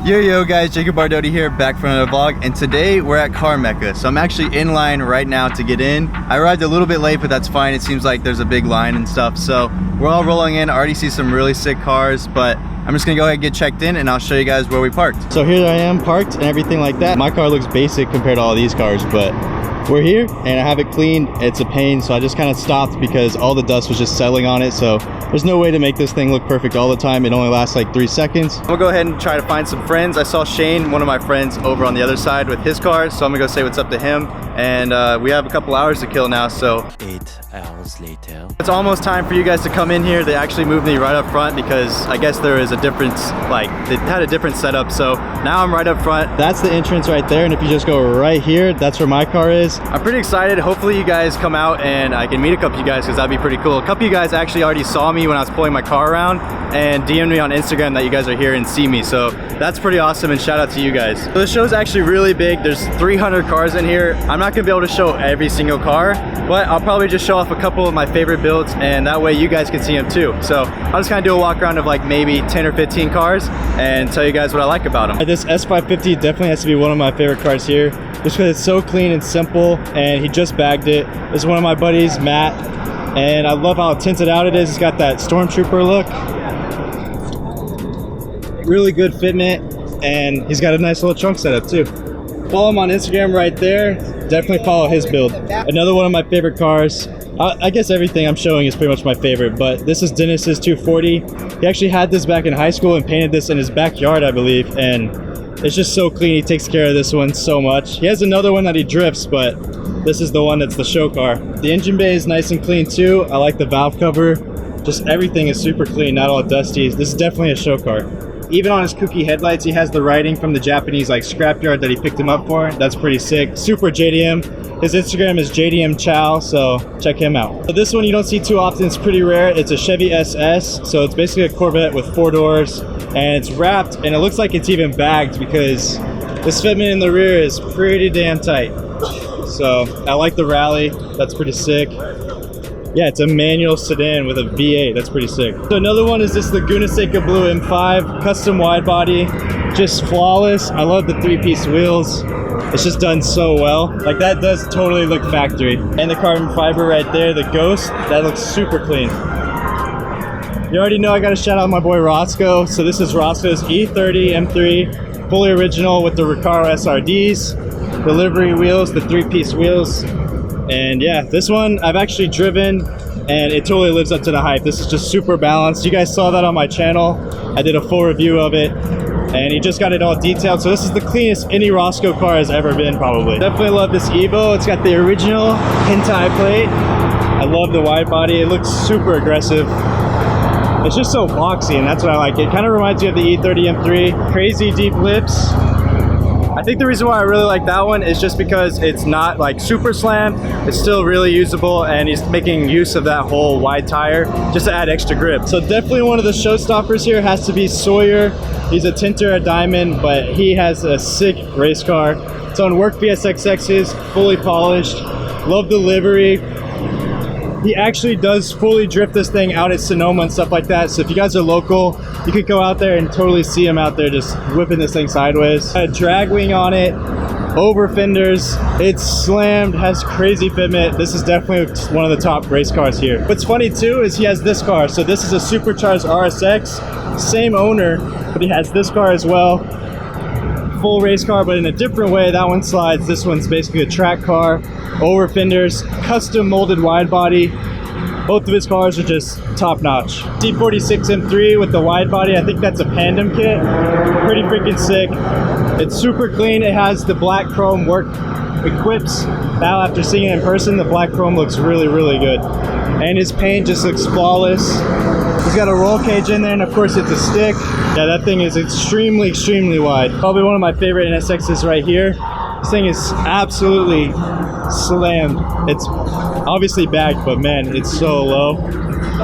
Yo guys, Jacob Bardoti here, back for another vlog, and today we're at Karmecca. So I'm actually in line right now to get in. I arrived a little bit late, but that's fine. It seems like there's a big line and stuff. So we're all rolling in. I already see some really sick cars, but I'm just gonna go ahead and get checked in and I'll show you guys where we parked. So here I am parked and everything like that. My car looks basic compared to all these cars, but we're here and I have it cleaned. It's a pain, so I just kind of stopped because all the dust was just settling on it. So there's no way to make this thing look perfect all the time. It only lasts like 3 seconds. We'll go ahead and try to find some friends. I saw Shane, one of my friends, over on the other side with his car, so I'm gonna go say what's up to him. And we have a couple hours to kill now, so 8 hours later. it's almost time for you guys to come in here. They actually moved me right up front because I guess there is a difference, like they had a different setup. So now I'm right up front. That's the entrance right there, and if you just go right here, that's where my car is. I'm pretty excited. Hopefully you guys come out and I can meet a couple of you guys, because that'd be pretty cool. A couple of you guys actually already saw me when I was pulling my car around and DM'd me on Instagram that you guys are here and see me, so that's pretty awesome, and shout out to you guys. So the show's actually really big. There's 300 cars in here. I'm not gonna be able to show every single car, but I'll probably just show off a couple of my favorite builds, and that way you guys can see them too. So I'll just kind of do a walk around of like maybe 10 or 15 cars and tell you guys what I like about them. This S550 definitely has to be one of my favorite cars here, just because it's so clean and simple, and he just bagged it. It's one of my buddies, Matt, and I love how tinted out it is. It's got that Stormtrooper look. Really good fitment, and he's got a nice little trunk setup too. Follow him on Instagram right there. Definitely follow his build. Another one of my favorite cars. I guess everything I'm showing is pretty much my favorite, but this is Dennis's 240. He actually had this back in high school and painted this in his backyard, I believe, and it's just so clean. He takes care of this one so much. He has another one that he drifts, but this is the one that's the show car. The engine bay is nice and clean too. I like the valve cover. Just everything is super clean, not all dusty. This is definitely a show car. Even on his kooky headlights, he has the writing from the Japanese like scrapyard that he picked him up for. That's pretty sick. Super JDM. His Instagram is JDM Chow, so check him out. So this one you don't see too often. It's pretty rare. It's a Chevy SS, so it's basically a Corvette with 4 doors, and it's wrapped, and it looks like it's even bagged because this fitment in the rear is pretty damn tight. So I like the rally. That's pretty sick. Yeah, it's a manual sedan with a V8. That's pretty sick. So another one is this Laguna Seca Blue M5, custom wide body, just flawless. I love the 3-piece wheels. It's just done so well. Like, that does totally look factory. And the carbon fiber right there, the Ghost, that looks super clean. You already know I gotta shout out my boy Roscoe. So this is Roscoe's E30 M3, fully original with the Recaro SRDs, the livery wheels, the 3-piece wheels. And yeah, this one I've actually driven and it totally lives up to the hype. This is just super balanced. You guys saw that on my channel. I did a full review of it and he just got it all detailed. So this is the cleanest any Roscoe car has ever been, probably. Definitely love this Evo. It's got the original hentai plate. I love the wide body. It looks super aggressive. It's just so boxy, and that's what I like. It kind of reminds me of the E30 M3. Crazy deep lips. I think the reason why I really like that one is just because it's not like super slam. It's still really usable, and he's making use of that whole wide tire just to add extra grip. So definitely one of the showstoppers here has to be Sawyer. He's a tinter, a diamond, but he has a sick race car. It's on work VSXXs, fully polished. Love the livery. He actually does fully drift this thing out at Sonoma and stuff like that. So if you guys are local, you could go out there and totally see him out there just whipping this thing sideways. A drag wing on it, over fenders, it's slammed, has crazy fitment. This is definitely one of the top race cars here. What's funny too is he has this car. So this is a supercharged RSX, same owner, but he has this car as well. Full race car, but in a different way. That one slides. This one's basically a track car. Over fenders, custom molded wide body. Both of his cars are just top notch. T46 M3 with the wide body. I think that's a Pandem kit. Pretty freaking sick. It's super clean. It has the black chrome work equips. Now after seeing it in person, the black chrome looks really, really good. And his paint just looks flawless. He's got a roll cage in there, and of course it's a stick. Yeah, that thing is extremely, extremely wide. Probably one of my favorite NSXs right here. This thing is absolutely slammed. It's obviously bagged, but man, it's so low.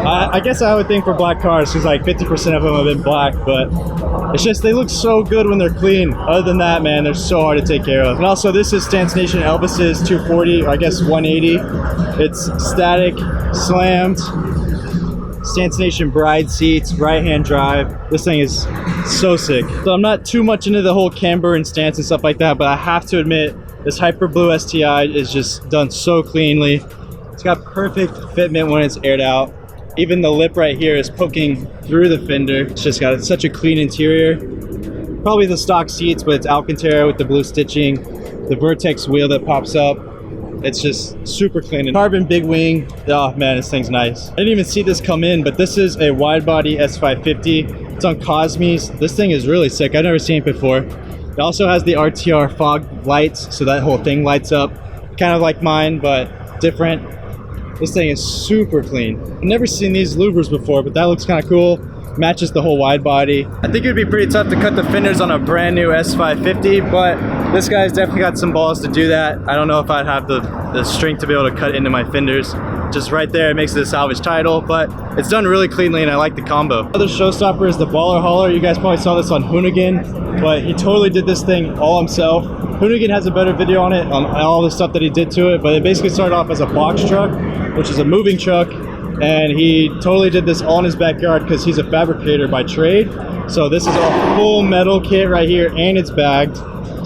I guess I would think for black cars, because like 50% of them have been black, but it's just, they look so good when they're clean. Other than that, man, they're so hard to take care of. And also, this is Stance Nation Elvis's 240, or I guess 180. It's static, slammed. Stance Nation Bride seats, right-hand drive. This thing is so sick. So I'm not too much into the whole camber and stance and stuff like that, but I have to admit, this Hyper Blue STI is just done so cleanly. It's got perfect fitment when it's aired out. Even the lip right here is poking through the fender. It's just got such a clean interior. Probably the stock seats, but it's Alcantara with the blue stitching. The Vertex wheel that pops up. It's just super clean. And carbon big wing. Oh man, this thing's nice. I didn't even see this come in, but this is a wide body S550. It's on Cosmes. This thing is really sick. I've never seen it before. It also has the RTR fog lights, so that whole thing lights up. Kind of like mine, but different. This thing is super clean. I've never seen these louvers before, but that looks kind of cool. Matches the whole wide body. I think it would be pretty tough to cut the fenders on a brand new S550, but this guy's definitely got some balls to do that. I don't know if I'd have the strength to be able to cut into my fenders. Just right there, it makes it a salvage title, but it's done really cleanly and I like the combo. Another showstopper is the Baller Hauler. You guys probably saw this on Hoonigan, but he totally did this thing all himself. Hoonigan has a better video on it, on all the stuff that he did to it, but it basically started off as a box truck, which is a moving truck, and he totally did this all in his backyard because he's a fabricator by trade. So this is a full metal kit right here, and it's bagged.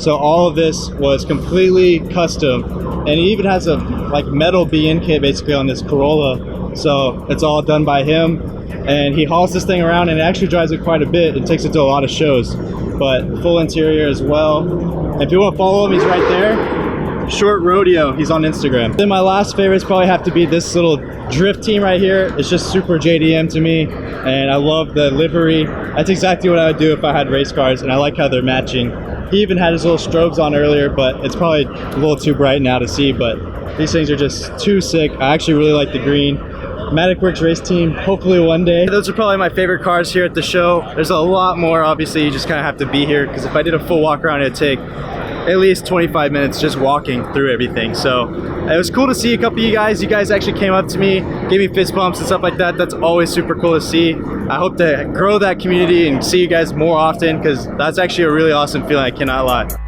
So all of this was completely custom, and he even has a like metal BN kit basically on this Corolla. So it's all done by him, and he hauls this thing around and actually drives it quite a bit and takes it to a lot of shows. But full interior as well. If you want to follow him, he's right there. Short Rodeo, he's on Instagram. Then my last favorites probably have to be this little drift team right here. It's just super JDM to me, and I love the livery. That's exactly what I would do if I had race cars, and I like how they're matching. He even had his little strobes on earlier, but it's probably a little too bright now to see, but these things are just too sick. I actually really like the green. Matic Works race team, hopefully one day. Those are probably my favorite cars here at the show. There's a lot more, obviously you just kind of have to be here, because if I did a full walk around, it'd take at least 25 minutes just walking through everything. So it was cool to see a couple of you guys. You guys actually came up to me, gave me fist bumps and stuff like that. That's always super cool to see. I hope to grow that community and see you guys more often, because that's actually a really awesome feeling, I cannot lie.